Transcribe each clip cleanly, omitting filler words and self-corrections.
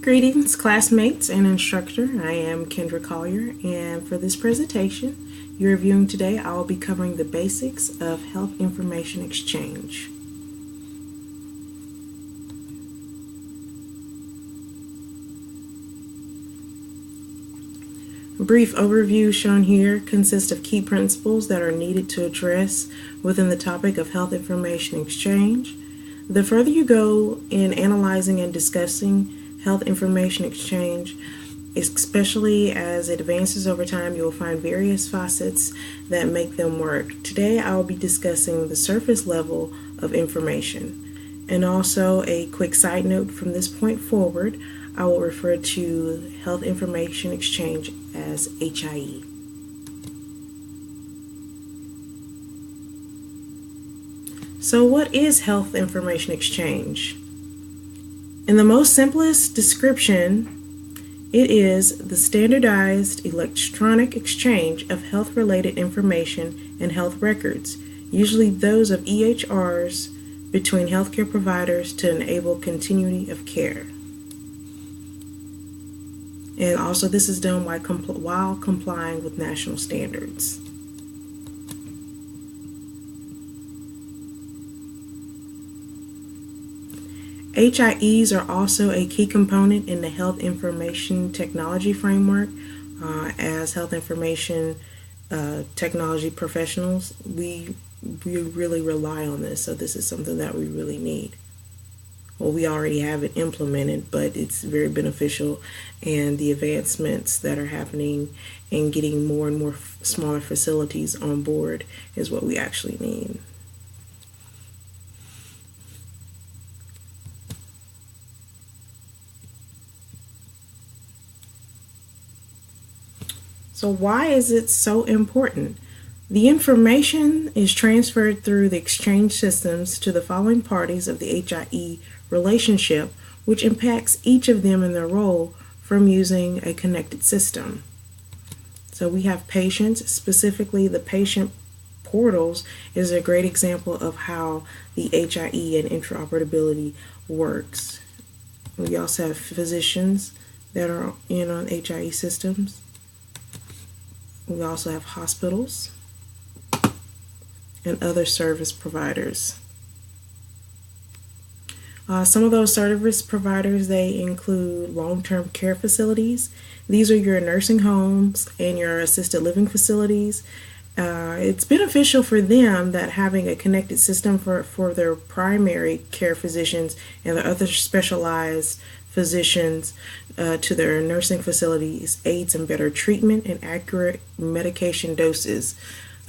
Greetings, classmates and instructor. I am Kendra Collier, and for this presentation you're reviewing today, I will be covering the basics of health information exchange. A brief overview shown here consists of key principles that are needed to address within the topic of health information exchange. The further you go in analyzing and discussing health information exchange, especially as it advances over time, you will find various facets that make them work. Today I will be discussing the surface level of information. And also a quick side note, from this point forward, I will refer to health information exchange as HIE. So what is health information exchange? In the most simplest description, it is the standardized electronic exchange of health-related information and health records, usually those of EHRs, between healthcare providers to enable continuity of care. And also this is done while complying with national standards. HIEs are also a key component in the health information technology framework. As health information technology professionals, we really rely on this, so this is something that we really need. Well, we already have it implemented, but it's very beneficial, and the advancements that are happening and getting more and more smaller facilities on board is what we actually need. So why is it so important? The information is transferred through the exchange systems to the following parties of the HIE relationship, which impacts each of them in their role from using a connected system. So we have patients, specifically the patient portals is a great example of how the HIE and interoperability works. We also have physicians that are in on HIE systems. We also have hospitals and other service providers. Some of those service providers, they include long-term care facilities. These are your nursing homes and your assisted living facilities. It's beneficial for them that having a connected system for their primary care physicians and the other specialized physicians to their nursing facilities aids in better treatment and accurate medication doses.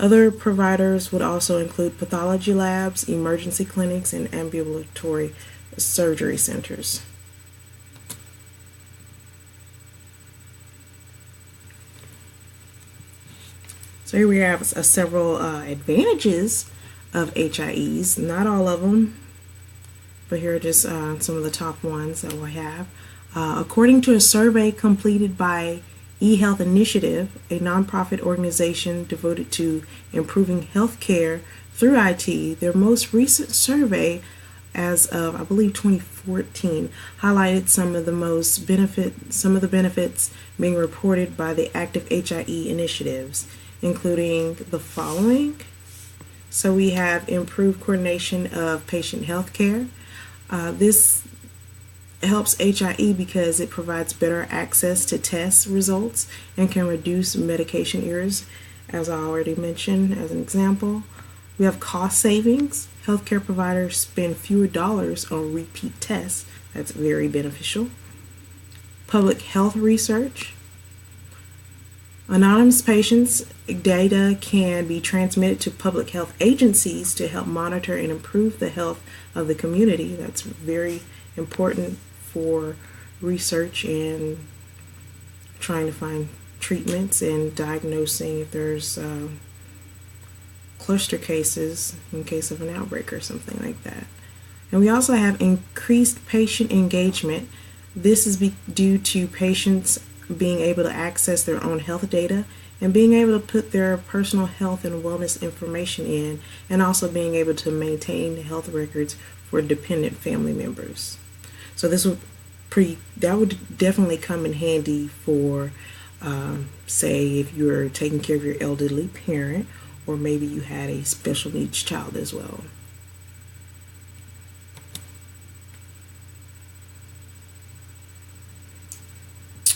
Other providers would also include pathology labs, emergency clinics, and ambulatory surgery centers. So here we have several advantages of HIEs, not all of them, but here are just some of the top ones that we have. According to a survey completed by eHealth Initiative, a nonprofit organization devoted to improving healthcare through IT, their most recent survey, as of I believe 2014, highlighted some of the benefits being reported by the active HIE initiatives, including the following. So we have improved coordination of patient health care. This helps HIE because it provides better access to test results and can reduce medication errors, as I already mentioned as an example. We have cost savings. Healthcare providers spend fewer dollars on repeat tests. That's very beneficial. Public health research. Anonymous patients' data can be transmitted to public health agencies to help monitor and improve the health of the community. That's very important for research and trying to find treatments and diagnosing if there's cluster cases in case of an outbreak or something like that. And we also have increased patient engagement. This is due to patients being able to access their own health data and being able to put their personal health and wellness information in, and also being able to maintain health records for dependent family members. So this will that would definitely come in handy for, say, if you're taking care of your elderly parent, or maybe you had a special needs child as well.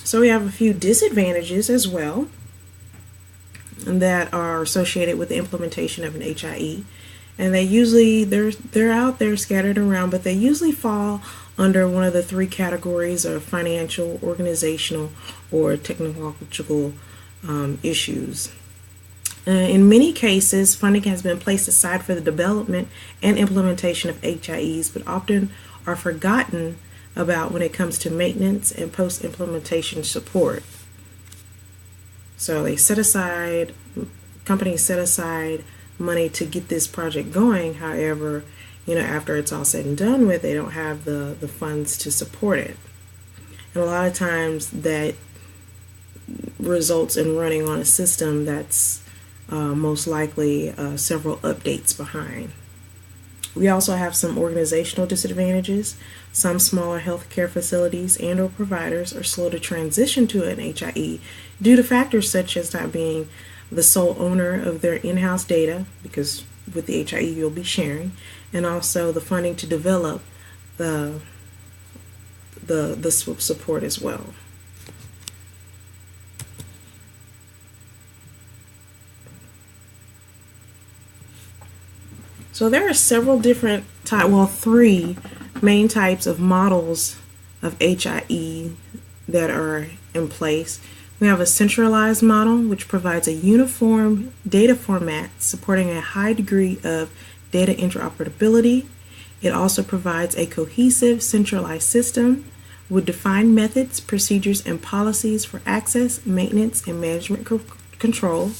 So we have a few disadvantages as well that are associated with the implementation of an HIE, and they're out there scattered around, but they usually fall under one of the three categories of financial, organizational, or technological issues. In many cases, funding has been placed aside for the development and implementation of HIEs, but often are forgotten about when it comes to maintenance and post-implementation support. So companies set aside money to get this project going. However, after it's all said and done with, they don't have the funds to support it. And a lot of times that results in running on a system that's most likely several updates behind. We also have some organizational disadvantages. Some smaller healthcare facilities and or providers are slow to transition to an HIE due to factors such as not being the sole owner of their in-house data, because with the HIE you'll be sharing, and also the funding to develop the support as well. So there are several different three main types of models of HIE that are in place. We have a centralized model, which provides a uniform data format supporting a high degree of data interoperability. It also provides a cohesive centralized system with defined methods, procedures, and policies for access, maintenance, and management control.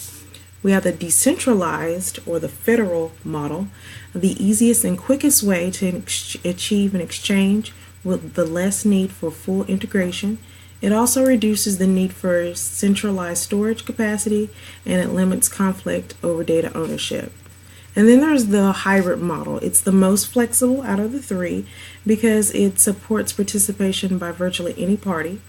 We have the decentralized or the federal model, the easiest and quickest way to achieve an exchange with the less need for full integration. It also reduces the need for centralized storage capacity, and it limits conflict over data ownership. And then there's the hybrid model. It's the most flexible out of the three because it supports participation by virtually any party.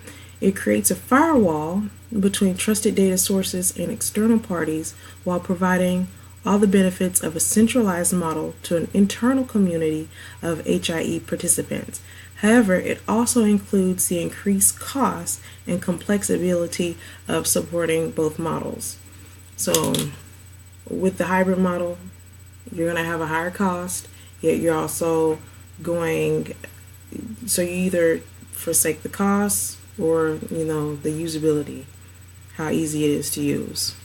It creates a firewall between trusted data sources and external parties while providing all the benefits of a centralized model to an internal community of HIE participants. However, it also includes the increased cost and complexity of supporting both models. So with the hybrid model, you're going to have a higher cost, yet you're also so you either forsake the cost or the usability, how easy it is to use.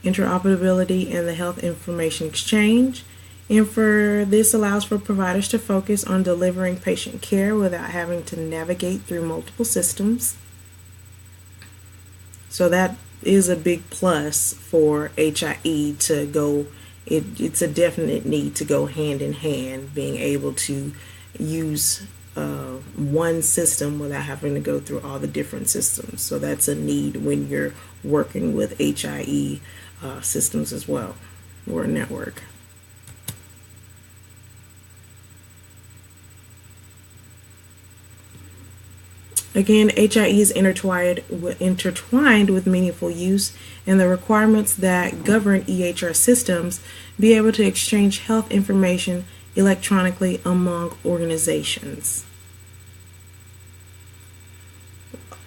Interoperability and the health information exchange. And for this allows for providers to focus on delivering patient care without having to navigate through multiple systems. So that is a big plus for HIE to go. It's a definite need to go hand in hand, being able to use one system without having to go through all the different systems. So that's a need when you're working with HIE systems as well, or a network. Again, HIE is intertwined with meaningful use, and the requirements that govern EHR systems be able to exchange health information electronically among organizations.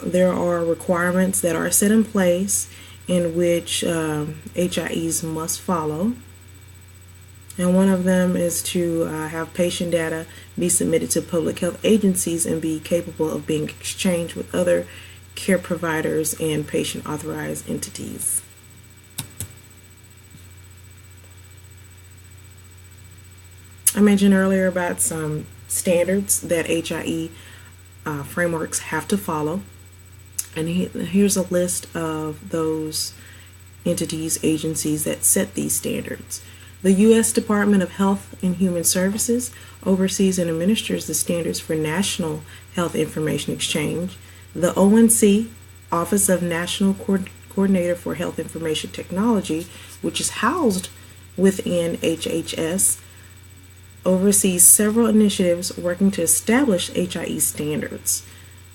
There are requirements that are set in place in which HIEs must follow. And one of them is to have patient data be submitted to public health agencies and be capable of being exchanged with other care providers and patient authorized entities. I mentioned earlier about some standards that HIE frameworks have to follow. And here's a list of those entities, agencies that set these standards. The U.S. Department of Health and Human Services oversees and administers the standards for National Health Information Exchange. The ONC, Office of National Coordinator for Health Information Technology, which is housed within HHS, oversees several initiatives working to establish HIE standards.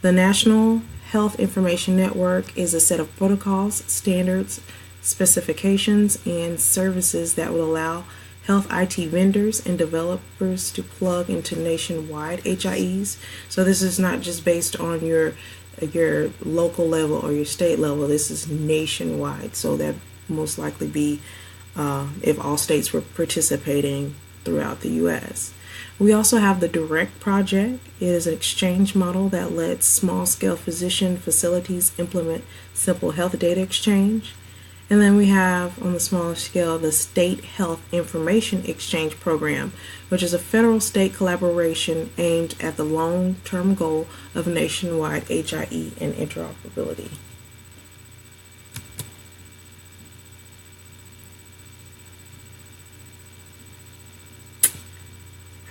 The National Health Information Network is a set of protocols, standards, specifications, and services that will allow health IT vendors and developers to plug into nationwide HIEs. So this is not just based on your local level or your state level. This is nationwide. So that most likely be if all states were participating throughout the U.S. We also have the DIRECT project. It is an exchange model that lets small-scale physician facilities implement simple health data exchange. And then we have, on the smaller scale, the State Health Information Exchange Program, which is a federal-state collaboration aimed at the long-term goal of nationwide HIE and interoperability.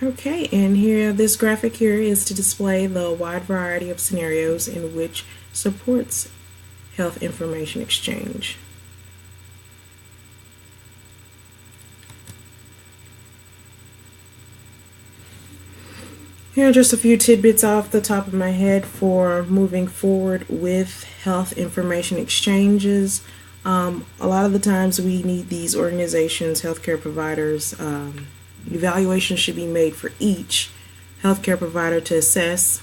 Okay, and here, this graphic here is to display the wide variety of scenarios in which supports health information exchange. Here are just a few tidbits off the top of my head for moving forward with health information exchanges. A lot of the times we need these organizations, healthcare providers, evaluations should be made for each healthcare provider to assess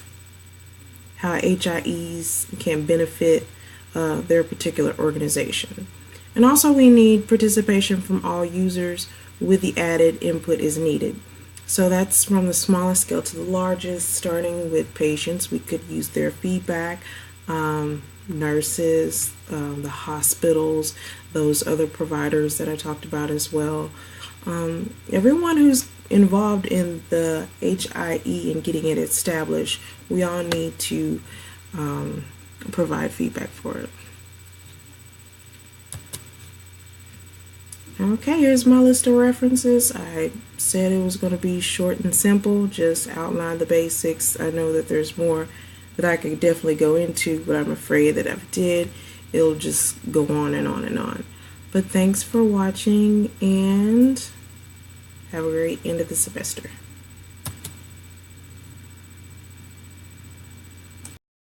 how HIEs can benefit their particular organization. And also we need participation from all users with the added input is needed. So that's from the smallest scale to the largest, starting with patients. We could use their feedback, nurses, the hospitals, those other providers that I talked about as well. Everyone who's involved in the HIE and getting it established, we all need to provide feedback for it. Okay, here's my list of references. I said it was going to be short and simple, just outline the basics. I know that there's more that I could definitely go into, but I'm afraid that if I did, it'll just go on and on and on. But thanks for watching, and have a great end of the semester.